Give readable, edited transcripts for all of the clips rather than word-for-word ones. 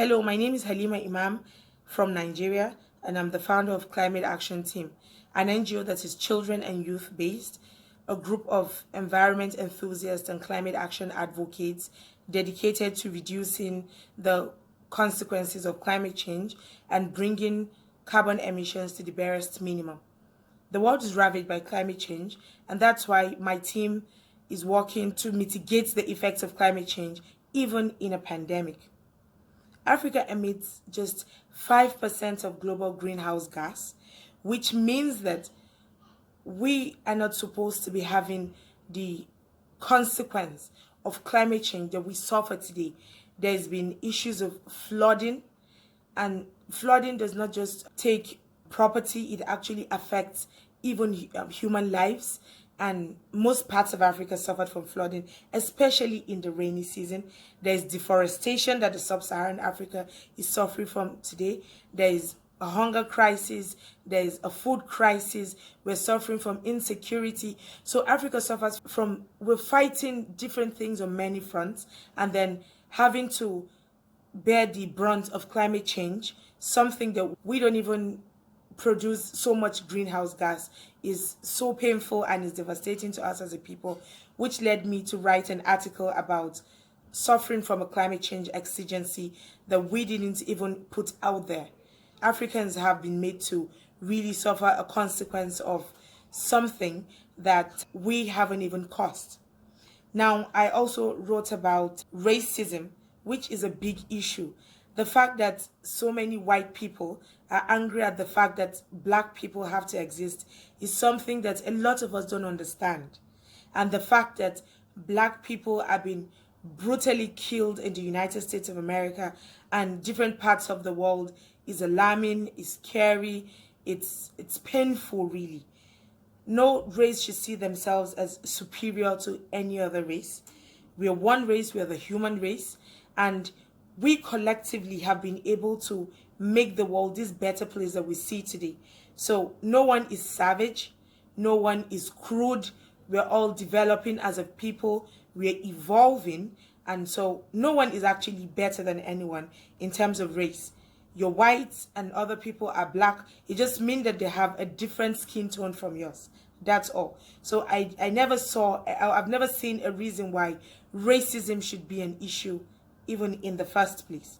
Hello, my name is Halima Imam from Nigeria, and I'm the founder of Climate Action Team, an NGO that is children and youth based, a group of environment enthusiasts and climate action advocates dedicated to reducing the consequences of climate change and bringing carbon emissions to the barest minimum. The world is ravaged by climate change, and that's why my team is working to mitigate the effects of climate change, even in a pandemic. Africa emits just 5% of global greenhouse gas, which means that we are not supposed to be having the consequence of climate change that we suffer today. There's been issues of flooding, and flooding does not just take property, it actually affects even human lives. And most parts of Africa suffered from flooding, especially in the rainy season. There's deforestation that the sub-Saharan Africa is suffering from today. There is a hunger crisis. There is a food crisis. We're suffering from insecurity. So Africa suffers from, we're fighting different things on many fronts, and then having to bear the brunt of climate change, something that we don't even produce so much greenhouse gas, is so painful and is devastating to us as a people, which led me to write an article about suffering from a climate change exigency that we didn't even put out there. Africans have been made to really suffer a consequence of something that we haven't even caused. Now, I also wrote about racism, which is a big issue. The fact that so many white people are angry at the fact that black people have to exist is something that a lot of us don't understand. And the fact that black people are being brutally killed in the United States of America and different parts of the world is alarming, is scary, it's painful really. No race should see themselves as superior to any other race. We are one race, we are the human race, and we collectively have been able to make the world this better place that we see today. So no one is savage, no one is crude, we're all developing as a people, we're evolving, and so no one is actually better than anyone in terms of race. You're white and other people are black, it just means that they have a different skin tone from yours. That's all. So I've never seen a reason why racism should be an issue even in the first place.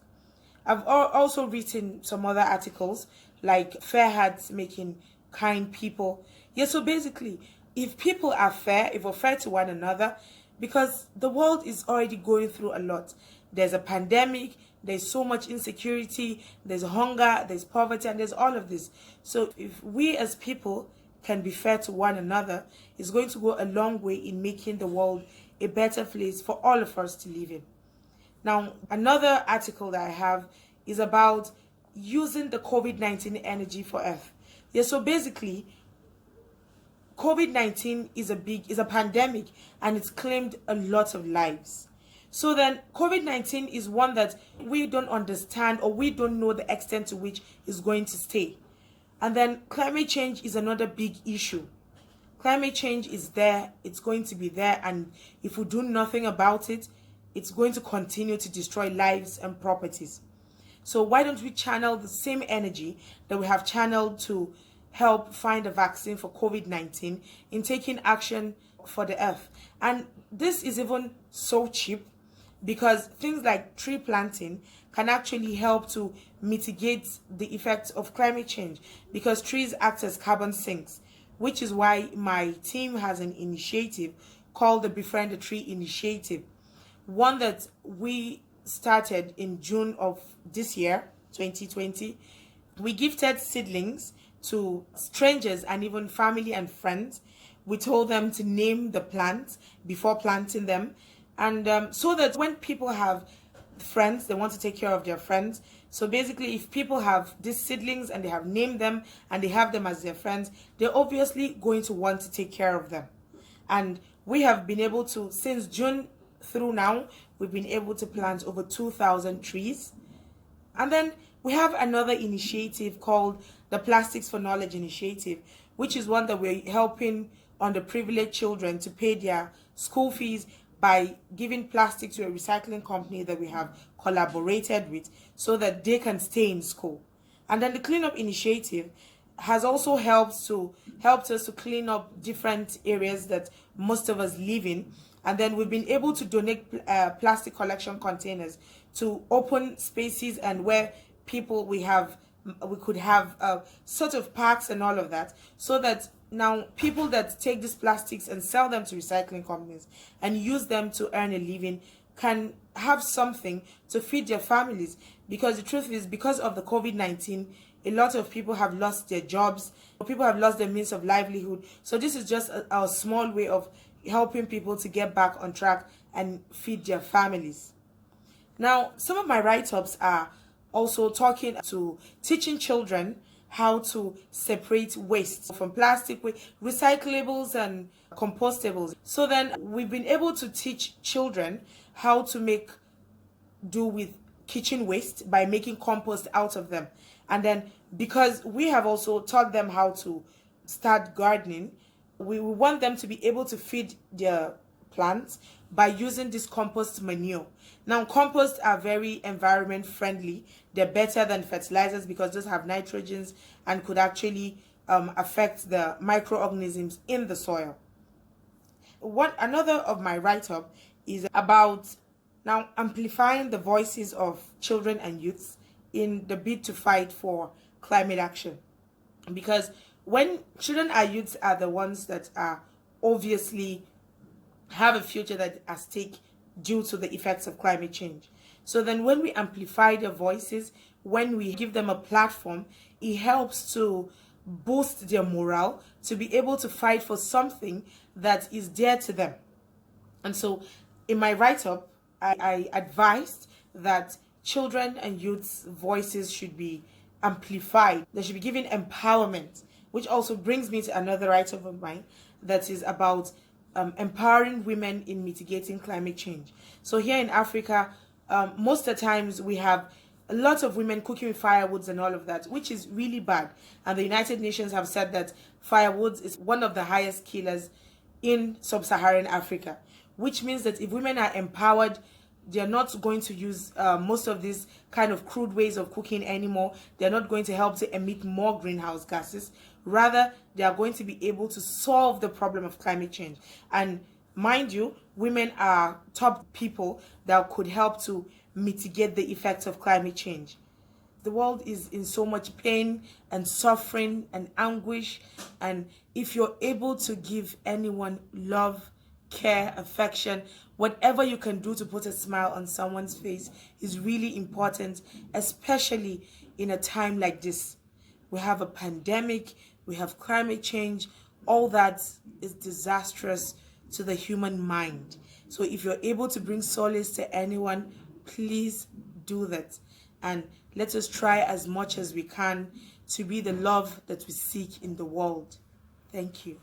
I've also written some other articles like fair hearts making kind people. Yeah, so basically, if people are fair, if we're fair to one another, because the world is already going through a lot. There's a pandemic, there's so much insecurity, there's hunger, there's poverty, and there's all of this. So if we as people can be fair to one another, it's going to go a long way in making the world a better place for all of us to live in. Now, another article that I have is about using the COVID-19 energy for Earth. Yeah, so basically, COVID-19 is a pandemic, and it's claimed a lot of lives. So then COVID-19 is one that we don't understand, or we don't know the extent to which it's going to stay. And then climate change is another big issue. Climate change is there, it's going to be there, and if we do nothing about it, it's going to continue to destroy lives and properties. So why don't we channel the same energy that we have channeled to help find a vaccine for COVID-19 in taking action for the earth? And this is even so cheap because things like tree planting can actually help to mitigate the effects of climate change, because trees act as carbon sinks, which is why my team has an initiative called the Befriend a Tree Initiative, one that we started in June of this year, 2020. We gifted seedlings to strangers and even family and friends. We told them to name the plants before planting them, and so that when people have friends, they want to take care of their friends. So basically, if people have these seedlings and they have named them and they have them as their friends, they're obviously going to want to take care of them. And we have been able to, since June through now, we've been able to plant over 2,000 trees. And then we have another initiative called the Plastics for Knowledge Initiative, which is one that we're helping underprivileged children to pay their school fees by giving plastic to a recycling company that we have collaborated with so that they can stay in school. And then the cleanup initiative has also helped us to clean up different areas that most of us live in. And then we've been able to donate plastic collection containers to open spaces and where we could have sort of parks and all of that, so that now people that take these plastics and sell them to recycling companies and use them to earn a living can have something to feed their families. Because the truth is, because of the COVID-19, a lot of people have lost their jobs, people have lost their means of livelihood. So this is just a small way of helping people to get back on track and feed their families. Now, some of my write-ups are also teaching children how to separate waste from plastic, recyclables and compostables. So then we've been able to teach children how to make do with kitchen waste by making compost out of them. And then because we have also taught them how to start gardening, we want them to be able to feed their plants by using this compost manure. Now, composts are very environment friendly. They're better than fertilizers because those have nitrogens and could actually affect the microorganisms in the soil. Another of my write-up is about now amplifying the voices of children and youths in the bid to fight for climate action. Because when children and youths are the ones that are obviously have a future that at stake due to the effects of climate change. So then when we amplify their voices, when we give them a platform, it helps to boost their morale to be able to fight for something that is dear to them. And so in my write-up, I advised that children and youth's voices should be amplified. They should be given empowerment, which also brings me to another write-up of mine that is about empowering women in mitigating climate change. So here in Africa, most of the times we have a lot of women cooking with firewoods and all of that, which is really bad. And the United Nations have said that firewoods is one of the highest killers in sub-Saharan Africa, which means that if women are empowered, they're not going to use most of these kind of crude ways of cooking anymore. They're not going to help to emit more greenhouse gases. Rather, they are going to be able to solve the problem of climate change. And mind you, women are top people that could help to mitigate the effects of climate change. The world is in so much pain and suffering and anguish. And if you're able to give anyone love, care, affection, whatever you can do to put a smile on someone's face is really important, especially in a time like this. We have a pandemic, we have climate change, all that is disastrous to the human mind. So if you're able to bring solace to anyone, please do that. And let us try as much as we can to be the love that we seek in the world. Thank you.